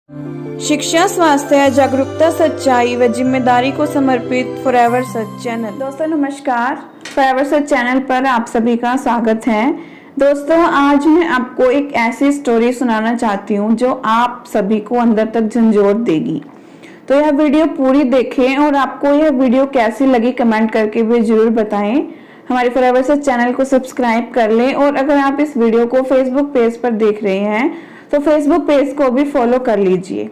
शिक्षा, स्वास्थ्य, जागरूकता, सच्चाई व जिम्मेदारी को समर्पित फॉरएवर सच चैनल। दोस्तों नमस्कार, फॉरएवर सच चैनल पर आप सभी का स्वागत है। दोस्तों आज मैं आपको एक ऐसी स्टोरी सुनाना चाहती हूँ जो आप सभी को अंदर तक झंझोर देगी। तो यह वीडियो पूरी देखें और आपको यह वीडियो कैसी लगी कमेंट करके भी जरूर बताएं। हमारे फॉरएवर सच चैनल को सब्सक्राइब कर लें और अगर आप इस वीडियो को फेसबुक पेज पर देख रहे हैं तो फेसबुक पेज को भी फॉलो कर लीजिए।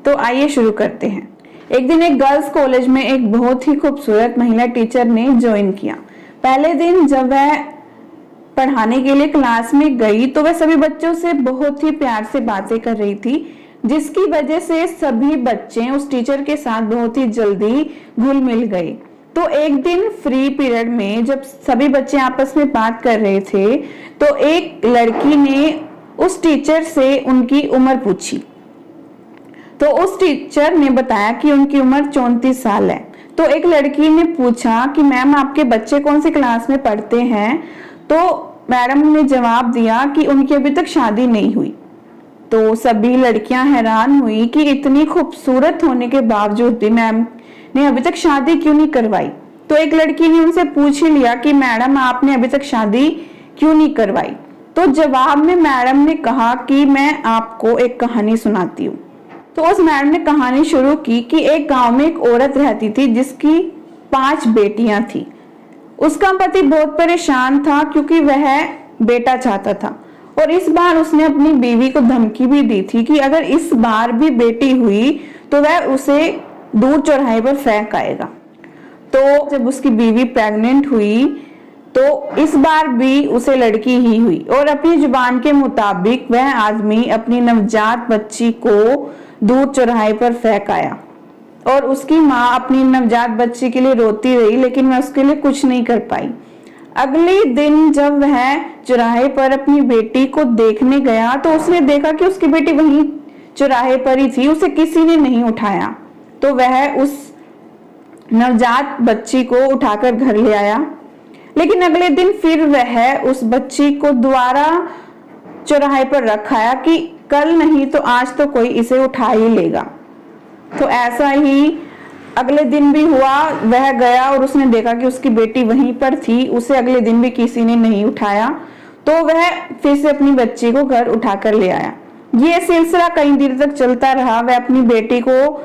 तो आइए शुरू करते हैं। एक दिन एक गर्ल्स कॉलेज में एक बहुत ही खूबसूरत महिला टीचर ने ज्वाइन किया। पहले दिन जब वह पढ़ाने के लिए क्लास में गई तो वह सभी बच्चों से बहुत ही प्यार से बातें कर रही थी, जिसकी वजह से सभी बच्चे उस टीचर के साथ बहुत ही जल्दी घुल मिल गए। तो एक दिन फ्री पीरियड में जब सभी बच्चे आपस में बात कर रहे थे तो एक लड़की ने उस टीचर से उनकी उम्र पूछी। तो उस टीचर ने बताया कि उनकी उम्र 34 साल है। तो एक लड़की ने पूछा कि मैम आपके बच्चे कौन सी क्लास में पढ़ते हैं? तो मैडम ने जवाब दिया कि उनकी अभी तक शादी नहीं हुई। तो सभी लड़कियां हैरान हुई कि इतनी खूबसूरत होने के बावजूद भी मैम ने अभी तक शादी क्यों नहीं करवाई। तो एक लड़की ने उनसे पूछ ही लिया कि मैडम आपने अभी तक शादी क्यों नहीं करवाई। तो जवाब में मैडम ने कहा कि मैं आपको एक कहानी सुनाती हूँ। तो उस मैडम ने कहानी शुरू की कि एक गांव में एक औरत रहती थी जिसकी 5 बेटियां थी। उसका पति बहुत परेशान था क्योंकि वह बेटा चाहता था और इस बार उसने अपनी बीवी को धमकी भी दी थी कि अगर इस बार भी बेटी हुई तो वह उसे दूर चौराहे पर फेंक आएगा। तो जब उसकी बीवी प्रेग्नेंट हुई तो इस बार भी उसे लड़की ही हुई और अपनी जुबान के मुताबिक वह आदमी अपनी नवजात बच्ची को दूर चौराहे पर फेंक आया और उसकी माँ अपनी नवजात बच्ची के लिए रोती रही, लेकिन वह उसके लिए कुछ नहीं कर पाई। अगले दिन जब वह चौराहे पर अपनी बेटी को देखने गया तो उसने देखा कि उसकी बेटी वहीं चौराहे पर ही थी, उसे किसी ने नहीं उठाया। तो वह उस नवजात बच्ची को उठाकर घर ले आया, लेकिन अगले दिन फिर वह उस बच्ची को दोबारा चौराहे पर रखाया कि कल नहीं तो आज तो कोई इसे उठा ही लेगा। तो ऐसा ही अगले दिन भी हुआ। वह गया और उसने देखा कि उसकी बेटी वहीं पर थी, उसे अगले दिन भी किसी ने नहीं उठाया। तो वह फिर से अपनी बच्ची को घर उठाकर ले आया। ये सिलसिला कई दिन तक चलता रहा। वह अपनी बेटी को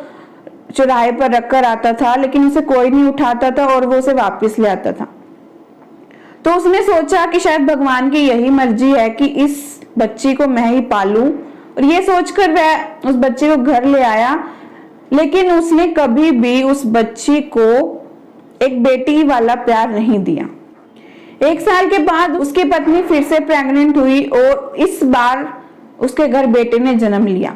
चौराहे पर रखकर आता था, लेकिन उसे कोई नहीं उठाता था और वो उसे वापस ले आता था। तो उसने सोचा कि शायद भगवान की यही मर्जी है कि इस बच्ची को मैं ही पालूं, और ये सोचकर वह उस बच्चे को घर ले आया। लेकिन उसने कभी भी उस बच्ची को एक बेटी वाला प्यार नहीं दिया। 1 साल के बाद उसकी पत्नी फिर से प्रेग्नेंट हुई और इस बार उसके घर बेटे ने जन्म लिया,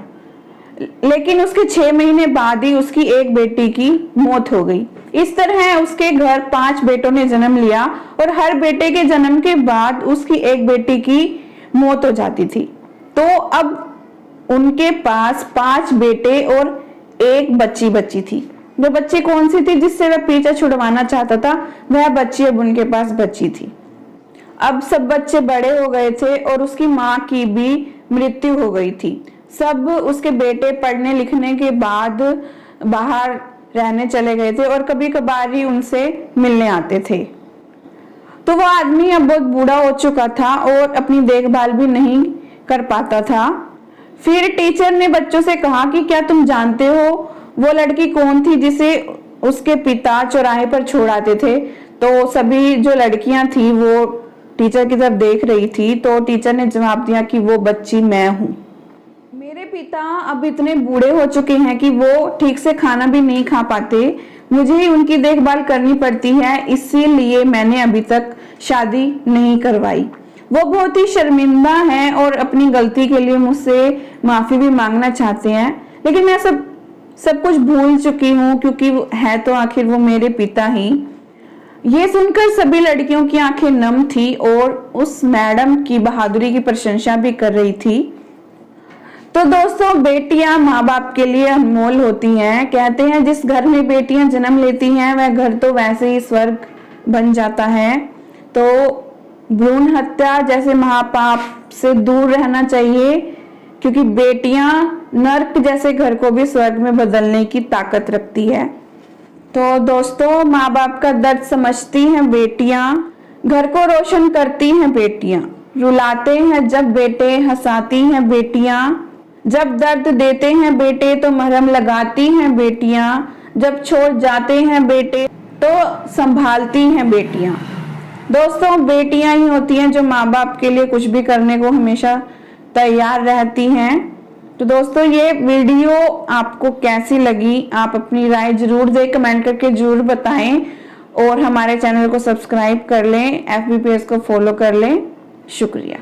लेकिन उसके 6 महीने बाद ही उसकी एक बेटी की मौत हो गई। इस तरह उसके घर 5 बेटों ने जन्म लिया और हर बेटे के जन्म के बाद उसकी एक बेटी की मौत हो जाती थी। तो अब उनके पास 5 बेटे और एक बच्ची थी। वो बच्ची कौन सी थी जिससे वह पीछा छुड़वाना चाहता था? वह बच्ची अब उनके पास बची थी। अब सब बच्चे बड़े हो गए थे और उसकी माँ की भी मृत्यु हो गई थी। सब उसके बेटे पढ़ने लिखने के बाद बाहर रहने चले गए थे और कभी कभार ही उनसे मिलने आते थे। तो वो आदमी अब बहुत बूढ़ा हो चुका था और अपनी देखभाल भी नहीं कर पाता था। फिर टीचर ने बच्चों से कहा कि क्या तुम जानते हो वो लड़की कौन थी जिसे उसके पिता चौराहे पर छोड़ आते थे? तो सभी जो लड़कियां थी वो टीचर की तरफ देख रही थी। तो टीचर ने जवाब दिया कि वो बच्ची मैं हूँ। मेरे पिता अब इतने बूढ़े हो चुके हैं कि वो ठीक से खाना भी नहीं खा पाते, मुझे ही उनकी देखभाल करनी पड़ती है, इसीलिए मैंने अभी तक शादी नहीं करवाई। वो बहुत ही शर्मिंदा हैं और अपनी गलती के लिए मुझसे माफी भी मांगना चाहते हैं, लेकिन मैं सब कुछ भूल चुकी हूँ क्योंकि है तो आखिर वो मेरे पिता ही। ये सुनकर सभी लड़कियों की आंखें नम थी और उस मैडम की बहादुरी की प्रशंसा भी कर रही थी। तो दोस्तों बेटियां माँ बाप के लिए अनमोल होती हैं। कहते हैं जिस घर में बेटियां जन्म लेती हैं वह घर तो वैसे ही स्वर्ग बन जाता है। तो भ्रूण हत्या जैसे महापाप से दूर रहना चाहिए क्योंकि बेटियां नर्क जैसे घर को भी स्वर्ग में बदलने की ताकत रखती है। तो दोस्तों, माँ बाप का दर्द समझती हैं बेटियां, घर को रोशन करती हैं बेटियां, रुलाते हैं जब बेटे, हंसाती हैं बेटियां, जब दर्द देते हैं बेटे तो मरहम लगाती हैं बेटियां, जब छोड़ जाते हैं बेटे तो संभालती हैं बेटियां। दोस्तों, बेटियां ही होती हैं जो माँ बाप के लिए कुछ भी करने को हमेशा तैयार रहती हैं। तो दोस्तों, ये वीडियो आपको कैसी लगी, आप अपनी राय जरूर दें, कमेंट करके जरूर बताएं और हमारे चैनल को सब्सक्राइब कर लें, FB पेज को फॉलो कर लें। शुक्रिया।